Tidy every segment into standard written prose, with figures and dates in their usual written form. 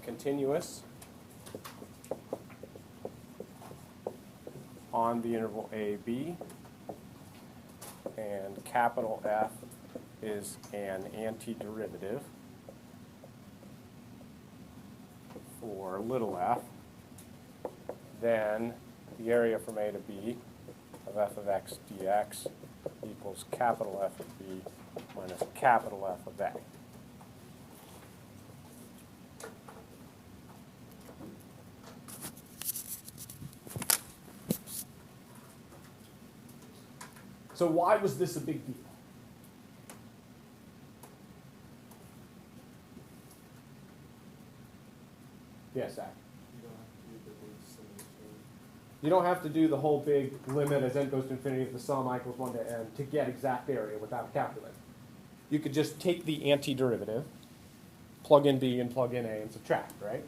continuous on the interval AB, and capital F is an antiderivative for little f, then the area from A to B of f of x dx equals capital F of B minus capital F of A. So why was this a big deal? Yes, Zach. You don't have to do the whole big limit as n goes to infinity if the sum equals 1 to n to get exact area without a calculator. You could just take the antiderivative, plug in b and plug in a and subtract, right?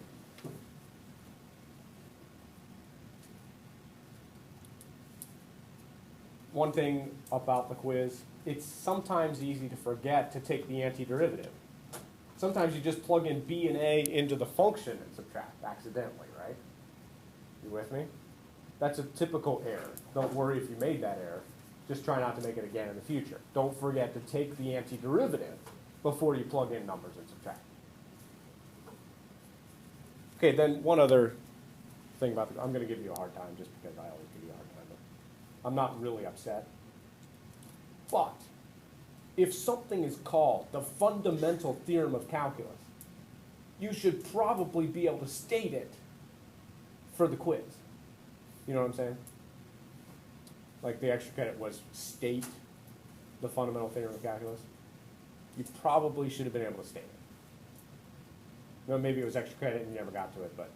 One thing about the quiz, it's sometimes easy to forget to take the antiderivative. Sometimes you just plug in b and a into the function and subtract accidentally, right? You with me? That's a typical error. Don't worry if you made that error. Just try not to make it again in the future. Don't forget to take the antiderivative before you plug in numbers and subtract. Okay, then one other thing about I'm going to give you a hard time just because I always give you a hard time. But I'm not really upset. But if something is called the fundamental theorem of calculus, you should probably be able to state it for the quiz. You know what I'm saying? Like the extra credit was state the fundamental theorem of calculus. You probably should have been able to state it. No, maybe it was extra credit and you never got to it, but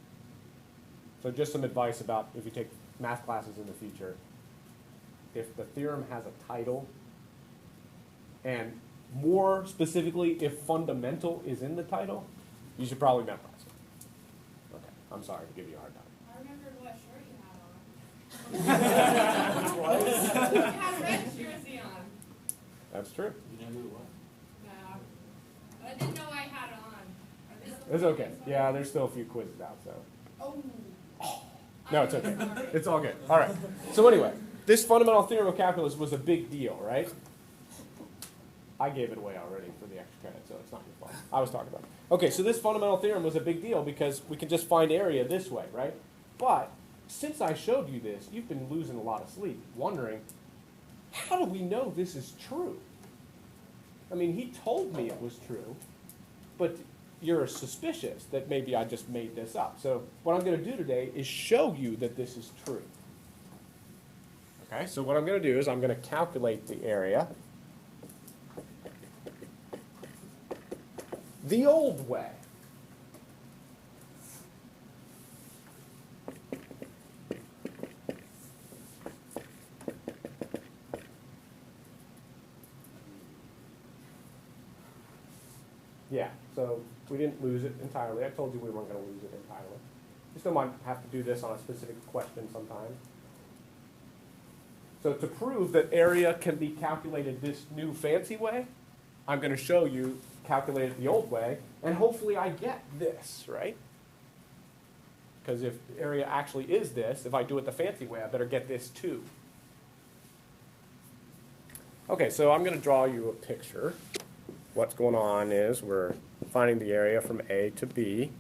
so just some advice about if you take math classes in the future, if the theorem has a title, and more specifically, if fundamental is in the title, you should probably memorize it. Okay, I'm sorry to give you a hard time. I remembered what shirt you had on. Twice? You had a red jersey on. That's true. You know who it was? No. But I didn't know I had it on. It's okay. Yeah, there's still a few quizzes out, so. Oh. No, it's okay. It's all good. All right. So anyway, this fundamental theorem of calculus was a big deal, right? I gave it away already for the extra credit, so it's not your fault. I was talking about it. Okay, so this fundamental theorem was a big deal because we can just find area this way, right? But since I showed you this, you've been losing a lot of sleep, wondering, how do we know this is true? I mean, he told me it was true, but you're suspicious that maybe I just made this up. So what I'm going to do today is show you that this is true. Okay, so what I'm going to do is I'm going to calculate the area the old way. Yeah, so we didn't lose it entirely. I told you we weren't going to lose it entirely. You still might have to do this on a specific question sometime. So to prove that area can be calculated this new fancy way, I'm going to show you calculate it the old way, and hopefully I get this, right? Because if area actually is this, if I do it the fancy way, I better get this too. Okay, so I'm going to draw you a picture. What's going on is we're finding the area from A to B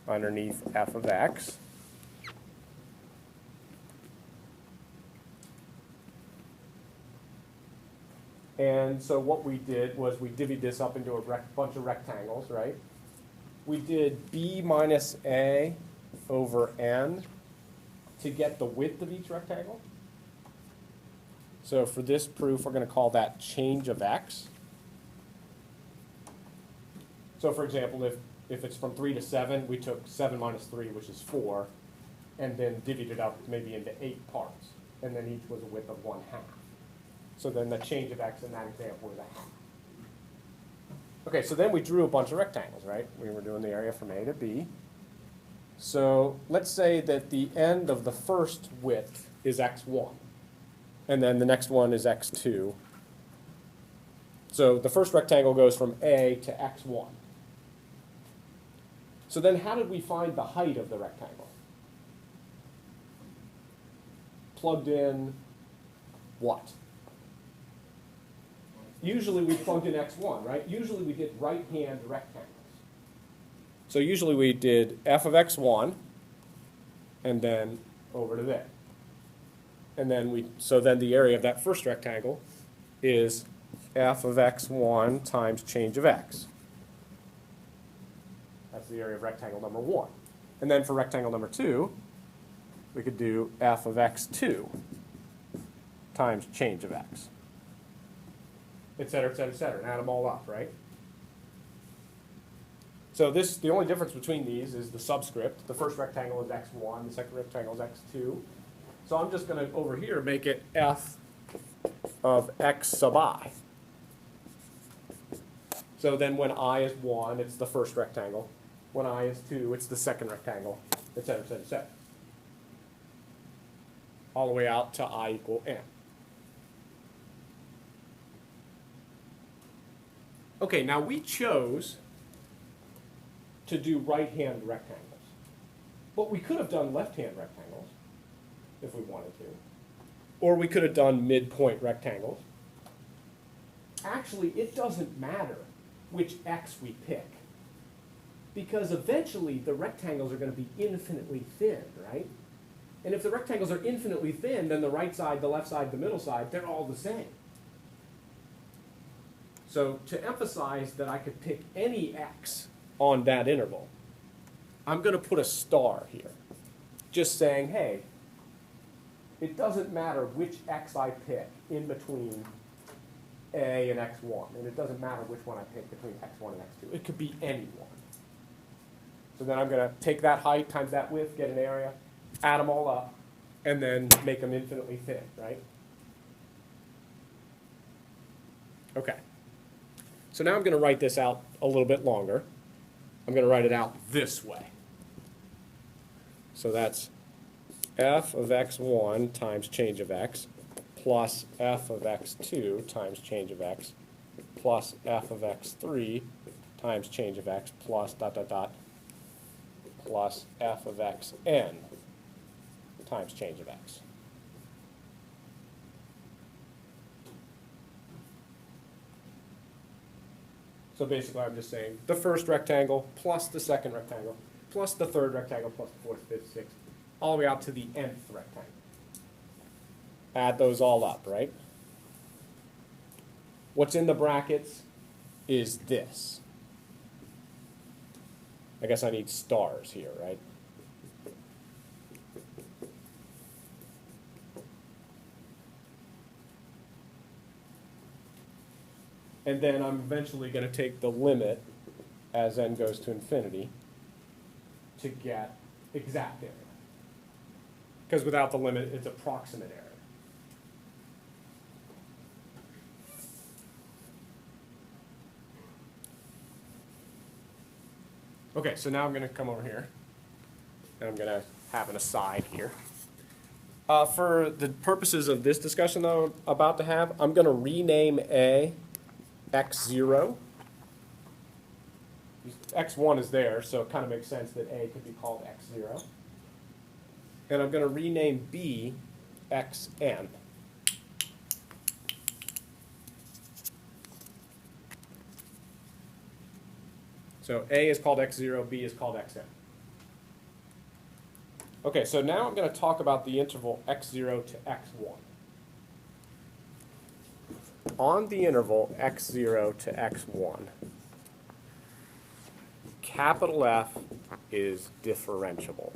underneath f of x. And so what we did was we divvied this up into a bunch of rectangles, right? We did b minus a over n to get the width of each rectangle. So for this proof, we're going to call that change of x. So for example, if it's from 3 to 7, we took 7 minus 3, which is 4, and then divvied it up maybe into 8 parts. And then each was a width of 1/2. So then the change of x in that example is 1/2. Okay, so then we drew a bunch of rectangles, right? We were doing the area from A to B. So let's say that the end of the first width is x1, and then the next one is x2. So the first rectangle goes from A to x1. So then how did we find the height of the rectangle? Plugged in what? Usually we plugged in x1, right? Usually we did right-hand rectangles. So usually we did f of x1 and then over to there. And then so then the area of that first rectangle is f of x1 times change of x. That's the area of rectangle number 1. And then for rectangle number 2, we could do f of x2 times change of x. Et cetera, et cetera, et cetera, and add them all up, right? So the only difference between these is the subscript. The first rectangle is x1, the second rectangle is x2. So I'm just going to, over here, make it f of x sub I. So then when I is 1, it's the first rectangle. When I is 2, it's the second rectangle, et cetera, et cetera, et cetera. All the way out to I equal n. Okay, now we chose to do right-hand rectangles. But we could have done left-hand rectangles if we wanted to. Or we could have done midpoint rectangles. Actually, it doesn't matter which x we pick. Because eventually the rectangles are going to be infinitely thin, right? And if the rectangles are infinitely thin, then the right side, the left side, the middle side, they're all the same. So to emphasize that I could pick any x on that interval, I'm going to put a star here, just saying, hey, it doesn't matter which x I pick in between a and x1, and it doesn't matter which one I pick between x1 and x2. It could be any one. So then I'm going to take that height times that width, get an area, add them all up, and then make them infinitely thin, right? Okay. So now I'm going to write this out a little bit longer. I'm going to write it out this way. So that's f of x1 times change of x plus f of x2 times change of x plus f of x3 times change of x plus dot dot dot plus f of xn times change of x. So basically I'm just saying the first rectangle plus the second rectangle plus the third rectangle plus the fourth, fifth, sixth, all the way out to the nth rectangle. Add those all up, right? What's in the brackets is this. I guess I need stars here, right? And then I'm eventually going to take the limit as n goes to infinity to get exact area. Because without the limit, it's approximate area. Okay, so now I'm going to come over here, and I'm going to have an aside here. For the purposes of this discussion that I'm about to have, I'm going to rename A x0. x1 is there, so it kind of makes sense that A could be called x0. And I'm going to rename B xn. So A is called x0, B is called xn. Okay, so now I'm going to talk about the interval x0 to x1. On the interval x0 to x1, capital F is differentiable.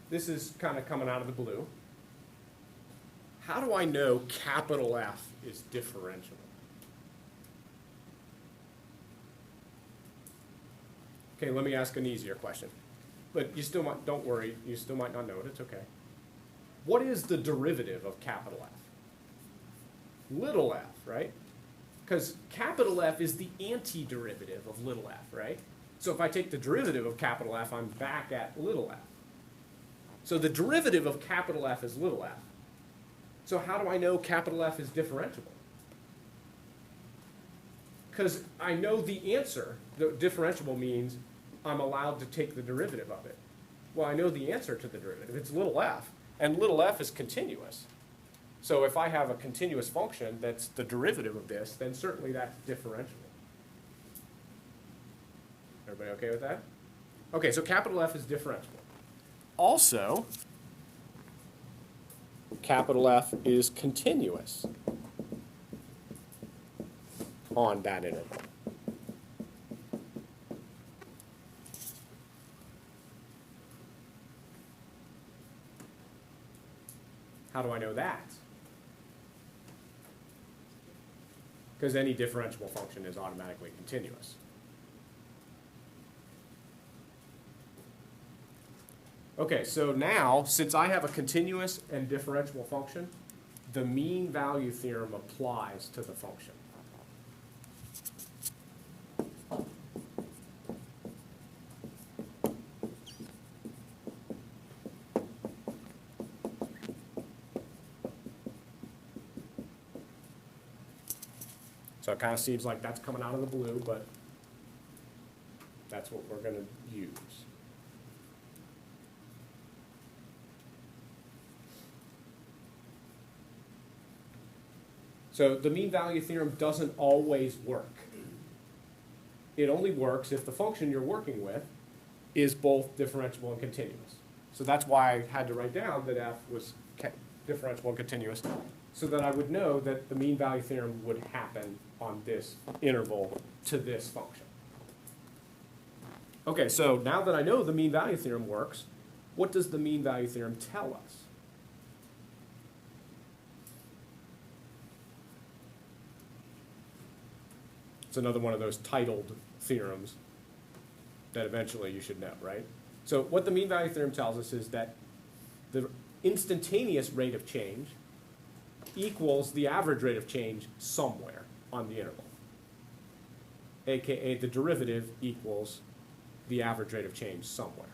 This is kind of coming out of the blue. How do I know capital F is differentiable? Okay, let me ask an easier question. But you still might, don't worry, you still might not know it, it's okay. What is the derivative of capital F? Little f, right? because capital F is the antiderivative of little f, right? So if I take the derivative of capital F, I'm back at little f. So the derivative of capital F is little f. So how do I know capital F is differentiable? Because I know the answer. The differentiable means I'm allowed to take the derivative of it. Well, I know the answer to the derivative. It's little f, and little f is continuous. So if I have a continuous function that's the derivative of this, then certainly that's differentiable. Everybody okay with that? Okay, so capital F is differentiable. Also, capital F is continuous on that interval. How do I know that? Because any differentiable function is automatically continuous. Okay, so now, since I have a continuous and differentiable function, the mean value theorem applies to the function. So it kind of seems like that's coming out of the blue, but that's what we're going to use. So the mean value theorem doesn't always work. It only works if the function you're working with is both differentiable and continuous. So that's why I had to write down that f was differentiable and continuous, so that I would know that the mean value theorem would happen on this interval to this function. Okay, so now that I know the mean value theorem works, what does the mean value theorem tell us? It's another one of those titled theorems that eventually you should know, right? So what the mean value theorem tells us is that the instantaneous rate of change equals the average rate of change somewhere on the interval, aka the derivative equals the average rate of change somewhere.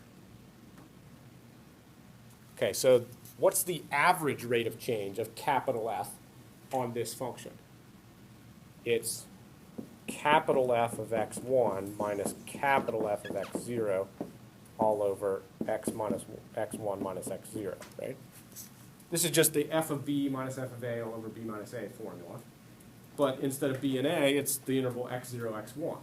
Okay, so what's the average rate of change of capital F on this function? It's capital F of x1 minus capital F of x0 all over x minus x1 minus x0, right? This is just the f of b minus f of a all over b minus a formula. But instead of b and a, it's the interval x0, x1.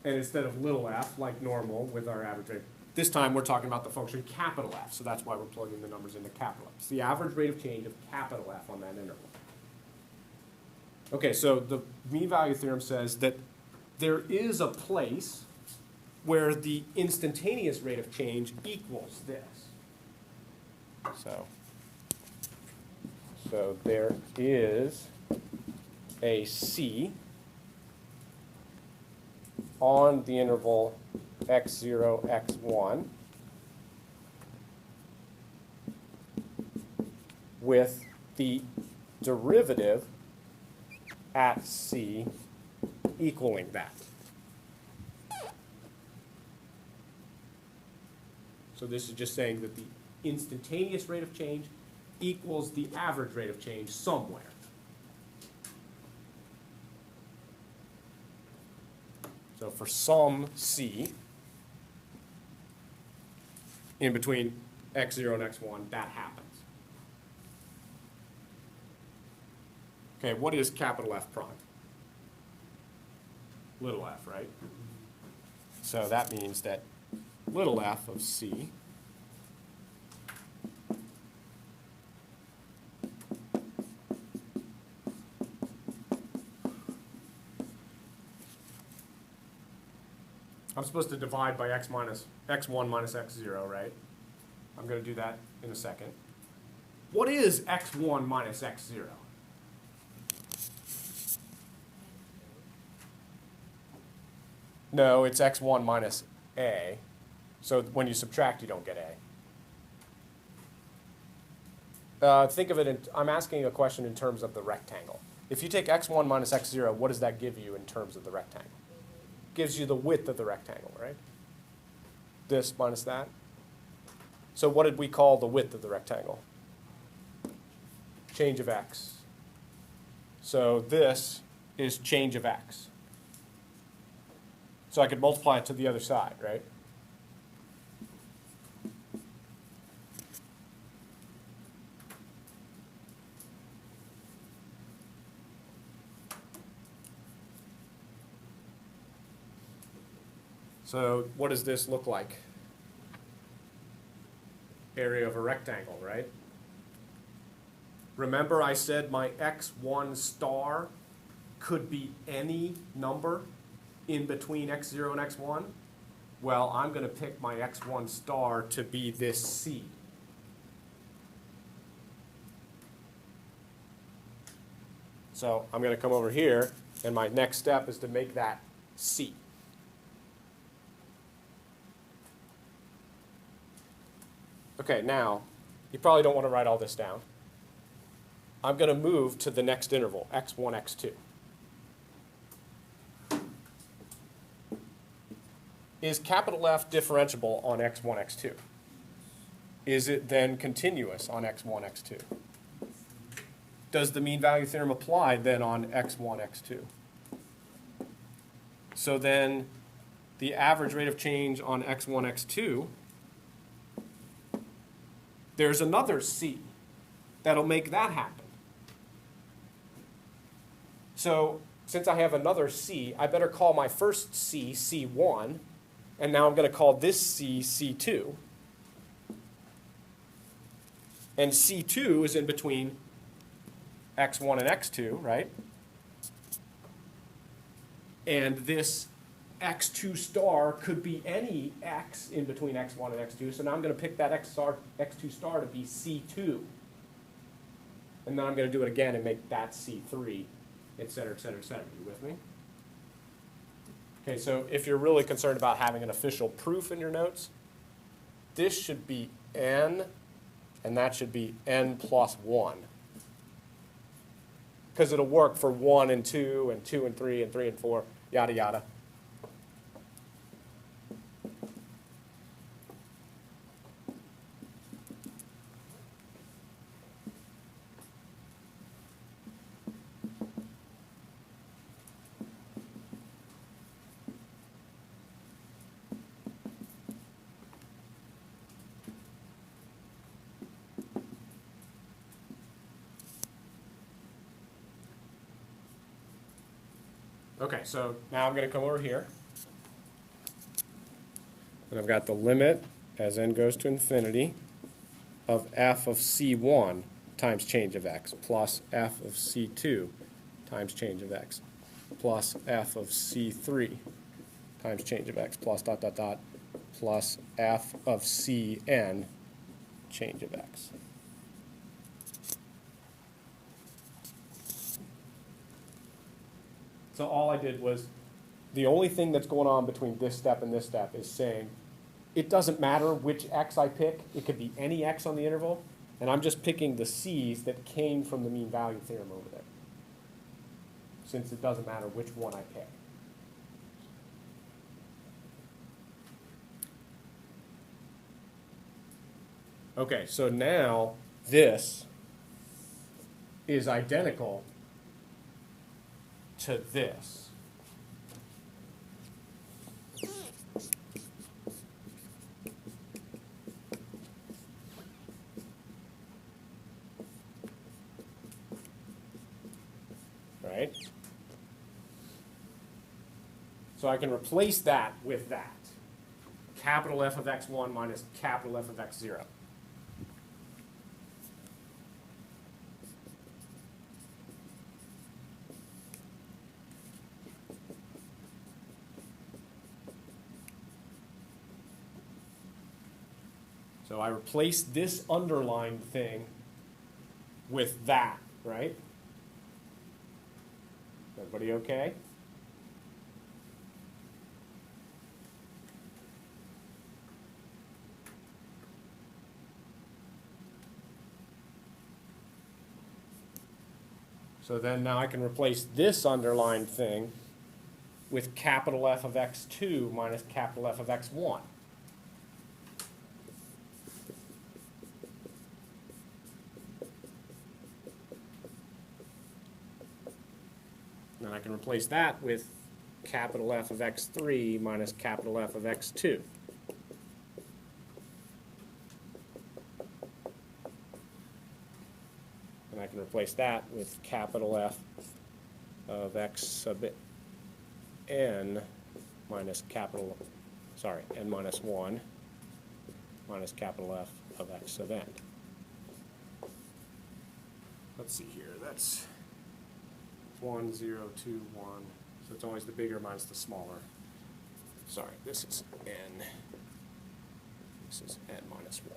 And instead of little f, like normal with our average rate, this time we're talking about the function capital F, so that's why we're plugging the numbers into capital F. It's the average rate of change of capital F on that interval. Okay, so the mean value theorem says that there is a place where the instantaneous rate of change equals this. So there is a C on the interval x0, x1 with the derivative at C equaling that. So this is just saying that the instantaneous rate of change equals the average rate of change somewhere. So for some C, in between x0 and x1, that happens. Okay, what is capital F prime? Little f, right? So that means that little f of C I'm supposed to divide by x1 minus x0, right? I'm going to do that in a second. What is x1 minus x0? No, it's x1 minus a. So when you subtract, you don't get a. Think of it, I'm asking a question in terms of the rectangle. If you take x1 minus x0, what does that give you in terms of the rectangle? Gives you the width of the rectangle, right? This minus that. So what did we call the width of the rectangle? Change of x. So this is change of x. So I could multiply it to the other side, right? So what does this look like? Area of a rectangle, right? Remember I said my x1 star could be any number in between x0 and x1? Well, I'm going to pick my x1 star to be this c. So I'm going to come over here, and my next step is to make that c. Okay, now, you probably don't want to write all this down. I'm going to move to the next interval, x1, x2. Is capital F differentiable on x1, x2? Is it then continuous on x1, x2? Does the mean value theorem apply then on x1, x2? So then the average rate of change on x1, x2, there's another c that'll make that happen. So since I have another c, I better call my first c, c1, and now I'm going to call this c, c2. And c2 is in between x1 and x2, right? And this x2 star could be any x in between x1 and x2. So now I'm going to pick that x2 star to be c2. And then I'm going to do it again and make that c3, et cetera, et cetera, et cetera. You with me? Okay, so if you're really concerned about having an official proof in your notes, this should be n, and that should be n plus 1. Because it'll work for 1 and 2 and 2 and 3 and 3 and 4, yada, yada. Okay, so now I'm going to come over here. And I've got the limit as n goes to infinity of f of c1 times change of x plus f of c2 times change of x plus f of c3 times change of x plus dot dot dot plus f of cn change of x. So all I did was, the only thing that's going on between this step and this step is saying, it doesn't matter which x I pick, it could be any x on the interval, and I'm just picking the c's that came from the mean value theorem over there, since it doesn't matter which one I pick. Okay, so now this is identical to this. Right? So I can replace that with that. Capital F of x1 minus capital F of x0. So I replace this underlined thing with that, right? Everybody okay? So then now I can replace this underlined thing with capital F of x2 minus capital F of x1. Then I can replace that with capital F of x3 minus capital F of x2. And I can replace that with capital F of x sub n minus capital, sorry, n minus 1 minus capital F of x sub n. Let's see here, that's 1, 0, 2, 1. So it's always the bigger minus the smaller. Sorry, this is n. This is n minus 1.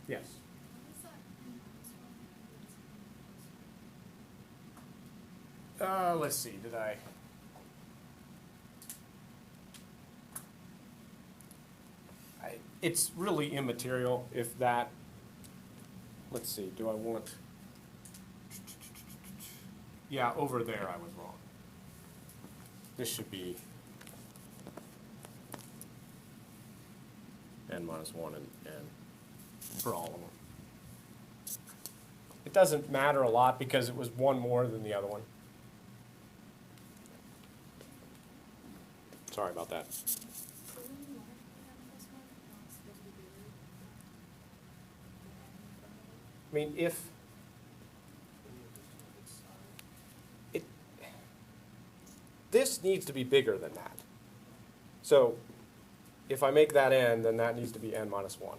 Yes. Let's see, did I? It's really immaterial if that, let's see, do I want, yeah, over there I was wrong. This should be n minus 1 and n for all of them. It doesn't matter a lot because it was one more than the other one. Sorry about that. I mean, if it, this needs to be bigger than that. So if I make that n, then that needs to be n minus 1.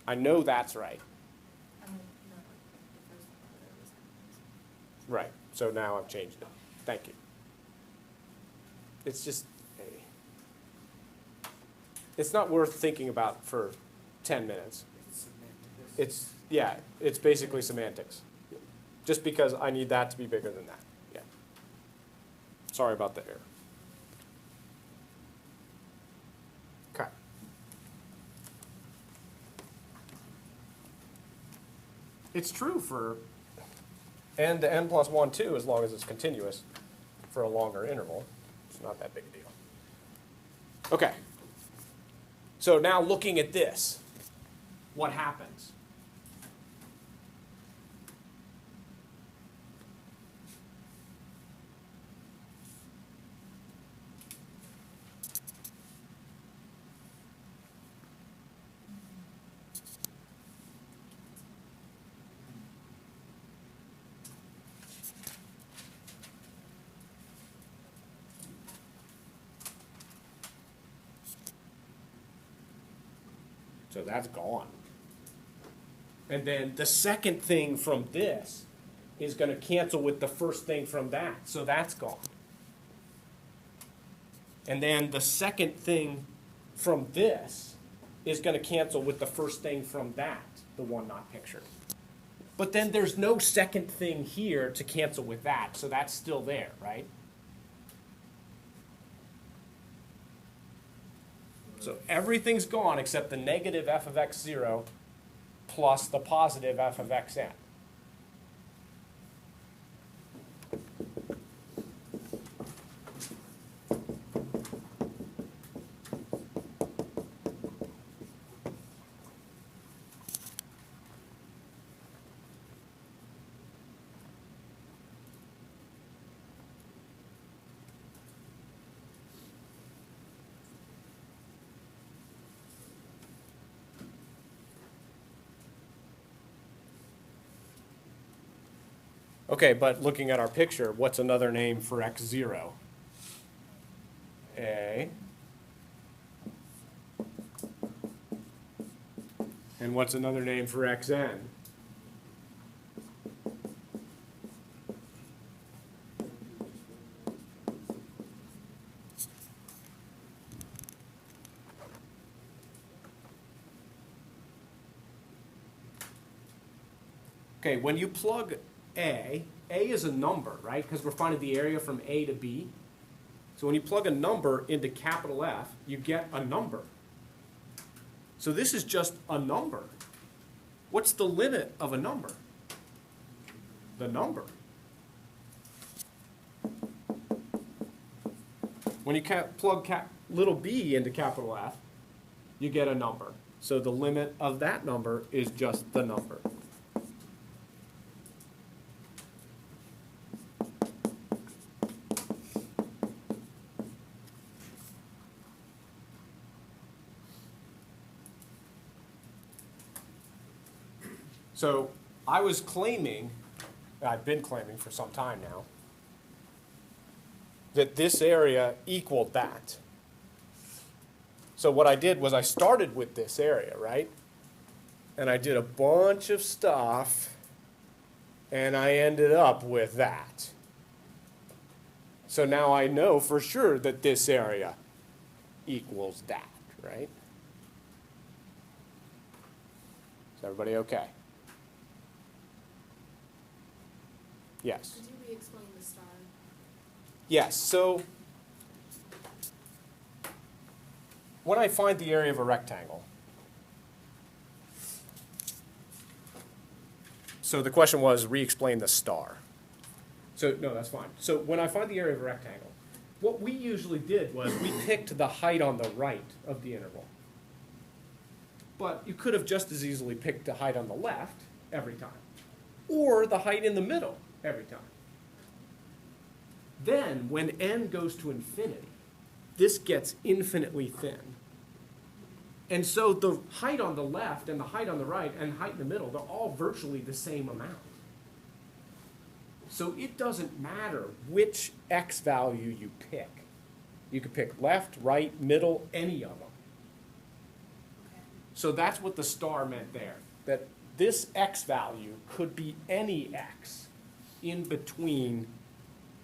I know that's right. Right. So now I've changed it. Thank you. It's just, it's not worth thinking about for 10 minutes. It's, yeah, it's basically semantics. Just because I need that to be bigger than that. Yeah. Sorry about the error. Okay. It's true for n to n plus 1 too, as long as it's continuous for a longer interval. It's not that big a deal. Okay. So now looking at this, what happens? So that's gone. And then the second thing from this is going to cancel with the first thing from that. So that's gone. And then the second thing from this is going to cancel with the first thing from that, the one not pictured. But then there's no second thing here to cancel with that, so that's still there, right? So everything's gone except the negative f of x0 plus the positive f of xn. Okay, but looking at our picture, what's another name for x0? A. And what's another name for xn? Okay, when you plug A is a number, right? Because we're finding the area from A to B. So when you plug a number into capital F, you get a number. So this is just a number. What's the limit of a number? The number. When you plug little b into capital F, you get a number. So the limit of that number is just the number. So I was claiming, I've been claiming for some time now, that this area equaled that. So what I did was I started with this area, right? And I did a bunch of stuff, and I ended up with that. So now I know for sure that this area equals that, right? Is everybody okay? Yes. Could you re-explain the star? Yes, so when I find the area of a rectangle, so the question was re-explain the star. So no, that's fine. So when I find the area of a rectangle, what we usually did was we picked the height on the right of the interval. But you could have just as easily picked the height on the left every time, or the height in the middle every time. Then, when n goes to infinity, this gets infinitely thin. And so the height on the left and the height on the right and height in the middle, they're all virtually the same amount. So it doesn't matter which x value you pick. You could pick left, right, middle, any of them. Okay. So that's what the star meant there, that this x value could be any x in between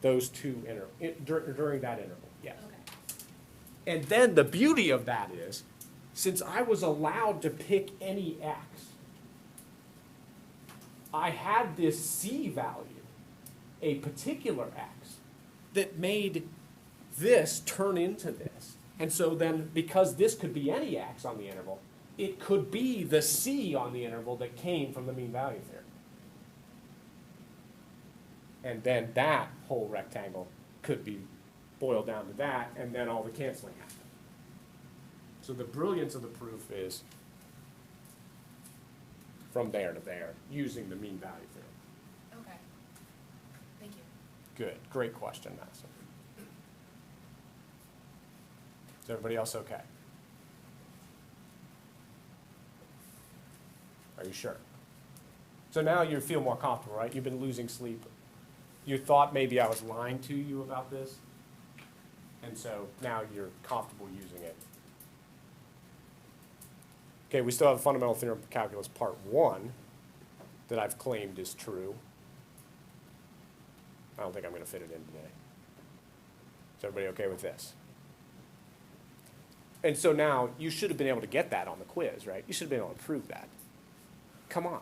those two during that interval, yes. Okay. And then the beauty of that is, since I was allowed to pick any x, I had this c value, a particular x, that made this turn into this. And so then, because this could be any x on the interval, it could be the c on the interval that came from the mean value theorem. And then that whole rectangle could be boiled down to that, and then all the canceling happened. So the brilliance of the proof is from there to there, using the mean value theorem. Okay. Thank you. Good. Great question, Madison. Is everybody else okay? Are you sure? So now you feel more comfortable, right? You've been losing sleep. You thought maybe I was lying to you about this, and so now you're comfortable using it. Okay, we still have fundamental theorem calculus part 1 that I've claimed is true. I don't think I'm going to fit it in today. Is everybody okay with this? And so now you should have been able to get that on the quiz, right? You should have been able to prove that. Come on.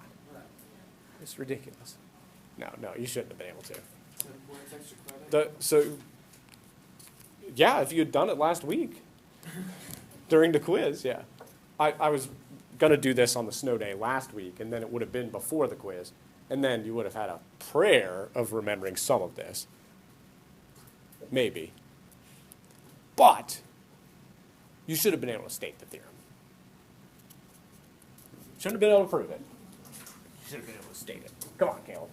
It's ridiculous. No, you shouldn't have been able to. Yeah, if you had done it last week during the quiz, yeah. I was going to do this on the snow day last week, and then it would have been before the quiz, and then you would have had a prayer of remembering some of this. Maybe. But you should have been able to state the theorem. Shouldn't have been able to prove it. You should have been able to state it. Come on, Caleb.